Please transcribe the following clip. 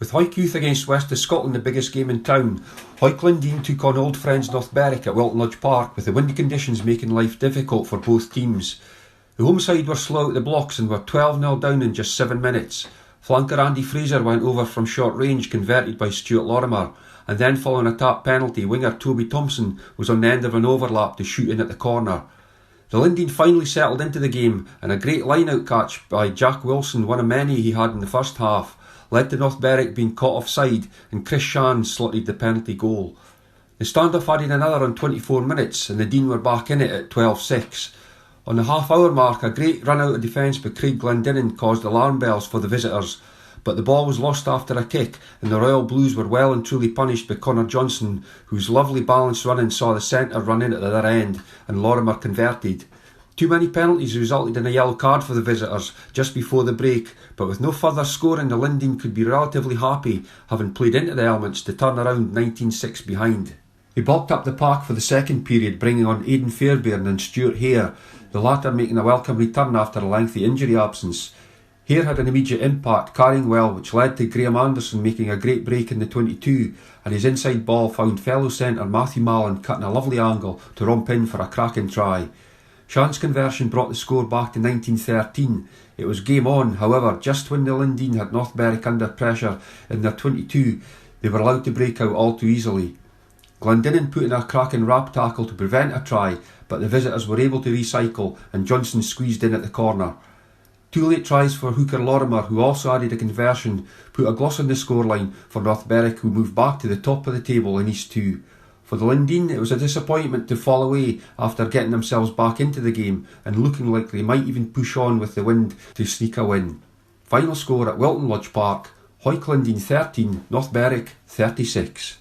With Hawick Youth against West of Scotland the biggest game in town, Hawick Linden took on old friends North Berwick at Wilton Lodge Park, with the windy conditions making life difficult for both teams. The home side were slow at the blocks and were 12-0 down in just 7 minutes. Flanker Andy Fraser went over from short range, converted by Stuart Lorimer, and then following a tap penalty, winger Toby Thompson was on the end of an overlap to shoot in at the corner. The Linden finally settled into the game, and a great line-out catch by Jack Wilson, one of many he had in the first half, led to North Berwick being caught offside, and Chris Shan slotted the penalty goal. The standoff added another on 24 minutes, and the Dean were back in it at 12-6. On the half-hour mark, a great run out of defence by Craig Glendinning caused alarm bells for the visitors, but the ball was lost after a kick, and the Royal Blues were well and truly punished by Connor Johnson, whose lovely balanced running saw the centre run in at the other end, and Lorimer converted. Too many penalties resulted in a yellow card for the visitors just before the break, but with no further scoring, the Linden could be relatively happy, having played into the elements to turn around 19-6 behind. They bulked up the park for the second period, bringing on Aidan Fairbairn and Stuart Hare, the latter making a welcome return after a lengthy injury absence. Hare had an immediate impact, carrying well, which led to Graham Anderson making a great break in the 22, and his inside ball found fellow centre Matthew Mallon cutting a lovely angle to romp in for a cracking try. Shan's conversion brought the score back to 1913. It was game on, however, just when the Linden had North Berwick under pressure in their 22, they were allowed to break out all too easily. Glendinning put in a cracking rap tackle to prevent a try, but the visitors were able to recycle, and Johnson squeezed in at the corner. Two late tries for hooker Lorimer, who also added a conversion, put a gloss on the scoreline for North Berwick, who moved back to the top of the table in East 2. For the Linden, it was a disappointment to fall away after getting themselves back into the game and looking like they might even push on with the wind to sneak a win. Final score at Wilton Lodge Park: Hawick Linden 13, North Berwick 36.